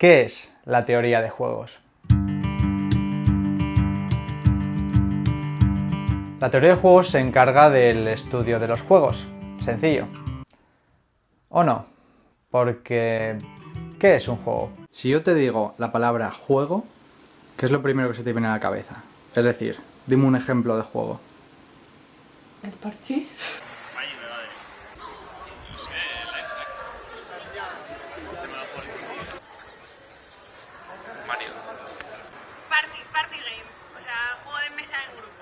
¿Qué es la teoría de juegos? La teoría de juegos se encarga del estudio de los juegos. Sencillo. ¿O no? Porque ¿qué es un juego? Si yo te digo la palabra juego, ¿qué es lo primero que se te viene a la cabeza? Es decir, dime un ejemplo de juego. El parchís. Mario. Party game, o sea, juego de mesa en grupo.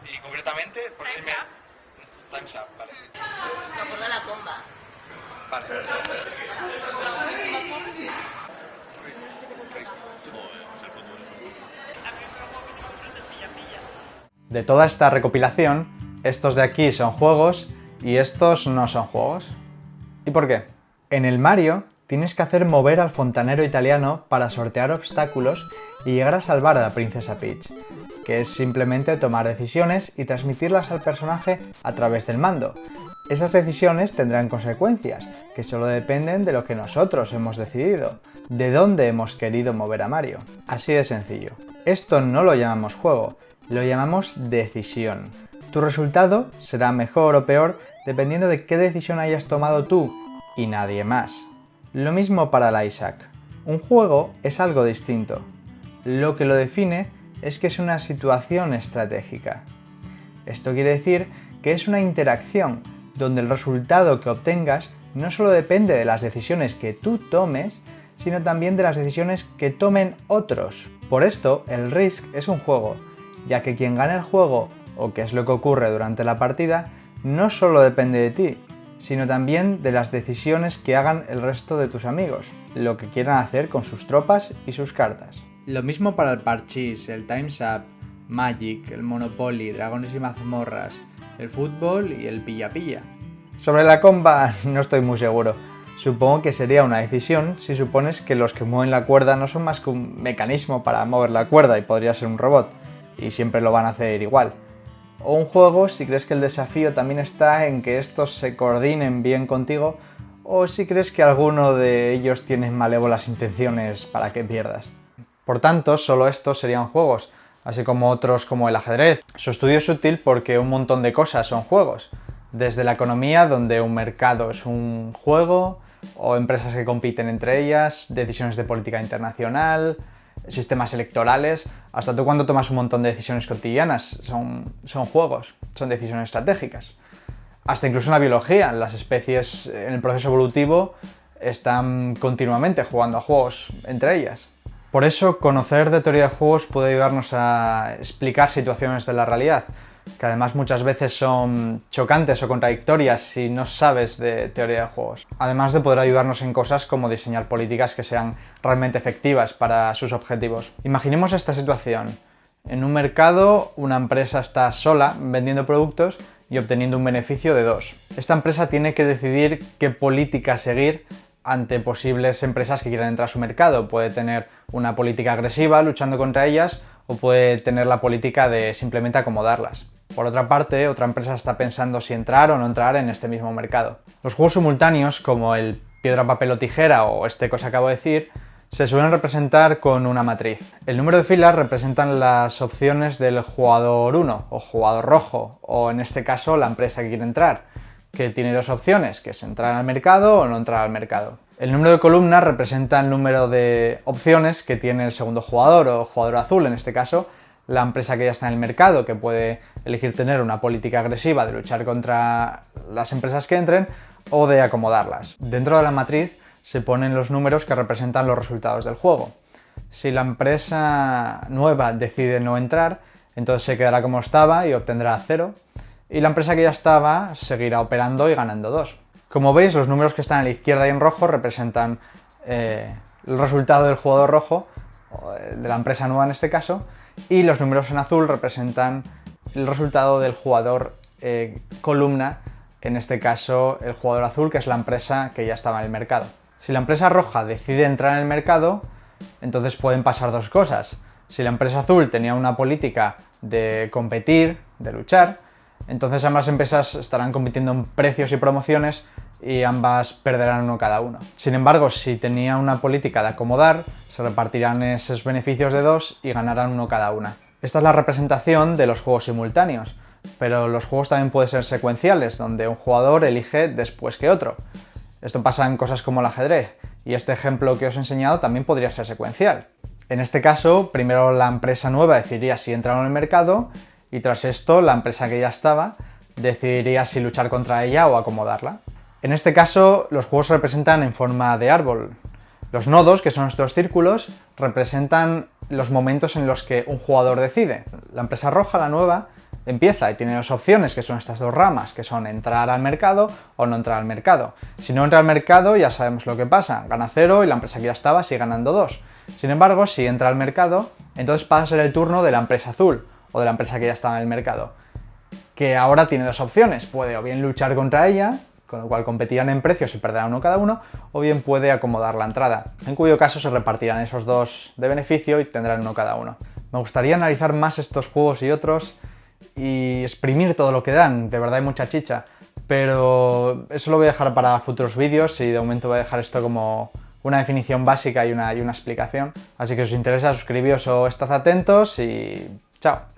Y concretamente, por decirme... Time's Up, vale. Me acuerdo de la comba. Vale. De toda esta recopilación, estos de aquí son juegos y estos no son juegos. ¿Y por qué? En el Mario tienes que hacer mover al fontanero italiano para sortear obstáculos y llegar a salvar a la princesa Peach, que es simplemente tomar decisiones y transmitirlas al personaje a través del mando. Esas decisiones tendrán consecuencias, que solo dependen de lo que nosotros hemos decidido, de dónde hemos querido mover a Mario. Así de sencillo. Esto no lo llamamos juego, lo llamamos decisión. Tu resultado será mejor o peor dependiendo de qué decisión hayas tomado tú y nadie más. Lo mismo para la Isaac. Un juego es algo distinto. Lo que lo define es que es una situación estratégica. Esto quiere decir que es una interacción donde el resultado que obtengas no solo depende de las decisiones que tú tomes, sino también de las decisiones que tomen otros. Por esto, el Risk es un juego, ya que quien gana el juego, o qué es lo que ocurre durante la partida, no solo depende de ti, sino también de las decisiones que hagan el resto de tus amigos, lo que quieran hacer con sus tropas y sus cartas. Lo mismo para el parchís, el Time's Up, Magic, el Monopoly, Dragones y mazmorras, el fútbol y el pilla-pilla. Sobre la comba no estoy muy seguro. Supongo que sería una decisión si supones que los que mueven la cuerda no son más que un mecanismo para mover la cuerda y podría ser un robot, y siempre lo van a hacer igual. O un juego si crees que el desafío también está en que estos se coordinen bien contigo, o si crees que alguno de ellos tiene malévolas intenciones para que pierdas. Por tanto, solo estos serían juegos, así como otros como el ajedrez. Su estudio es útil porque un montón de cosas son juegos. Desde la economía, donde un mercado es un juego, o empresas que compiten entre ellas, decisiones de política internacional, sistemas electorales, hasta tú cuando tomas un montón de decisiones cotidianas, son juegos, son decisiones estratégicas. Hasta incluso en la biología, las especies en el proceso evolutivo están continuamente jugando a juegos entre ellas. Por eso, conocer de teoría de juegos puede ayudarnos a explicar situaciones de la realidad, que además muchas veces son chocantes o contradictorias si no sabes de teoría de juegos. Además de poder ayudarnos en cosas como diseñar políticas que sean realmente efectivas para sus objetivos. Imaginemos esta situación. En un mercado, una empresa está sola vendiendo productos y obteniendo un beneficio de dos. Esta empresa tiene que decidir qué política seguir ante posibles empresas que quieran entrar a su mercado. Puede tener una política agresiva luchando contra ellas o puede tener la política de simplemente acomodarlas. Por otra parte, otra empresa está pensando si entrar o no entrar en este mismo mercado. Los juegos simultáneos, como el piedra, papel o tijera o este que os acabo de decir, se suelen representar con una matriz. El número de filas representan las opciones del jugador 1 o jugador rojo, o en este caso la empresa que quiere entrar, que tiene dos opciones, que es entrar al mercado o no entrar al mercado. El número de columnas representa el número de opciones que tiene el segundo jugador o jugador azul, en este caso la empresa que ya está en el mercado, que puede elegir tener una política agresiva de luchar contra las empresas que entren o de acomodarlas. Dentro de la matriz se ponen los números que representan los resultados del juego. Si la empresa nueva decide no entrar, entonces se quedará como estaba y obtendrá 0, y la empresa que ya estaba seguirá operando y ganando 2. Como veis, los números que están a la izquierda y en rojo representan el resultado del jugador rojo, de la empresa nueva en este caso, y los números en azul representan el resultado del jugador columna, en este caso el jugador azul, que es la empresa que ya estaba en el mercado. Si la empresa roja decide entrar en el mercado, entonces pueden pasar dos cosas. Si la empresa azul tenía una política de competir, de luchar, entonces ambas empresas estarán compitiendo en precios y promociones y ambas perderán uno cada uno. Sin embargo, si tenía una política de acomodar, se repartirán esos beneficios de dos y ganarán uno cada una. Esta es la representación de los juegos simultáneos, pero los juegos también pueden ser secuenciales, donde un jugador elige después que otro. Esto pasa en cosas como el ajedrez, y este ejemplo que os he enseñado también podría ser secuencial. En este caso, primero la empresa nueva decidiría si entra en el mercado, y tras esto la empresa que ya estaba decidiría si luchar contra ella o acomodarla. En este caso, los juegos se representan en forma de árbol. Los nodos, que son estos círculos, representan los momentos en los que un jugador decide. La empresa roja, la nueva, empieza y tiene dos opciones, que son estas dos ramas, que son entrar al mercado o no entrar al mercado. Si no entra al mercado, ya sabemos lo que pasa, gana 0 y la empresa que ya estaba sigue ganando 2. Sin embargo, si entra al mercado, entonces pasa a ser el turno de la empresa azul, o de la empresa que ya estaba en el mercado, que ahora tiene dos opciones, puede o bien luchar contra ella, con lo cual competirán en precios y perderán uno cada uno, o bien puede acomodar la entrada, en cuyo caso se repartirán esos dos de beneficio y tendrán uno cada uno. Me gustaría analizar más estos juegos y otros y exprimir todo lo que dan, de verdad hay mucha chicha, pero eso lo voy a dejar para futuros vídeos y de momento voy a dejar esto como una definición básica y una explicación. Así que si os interesa, suscribíos o estad atentos y chao.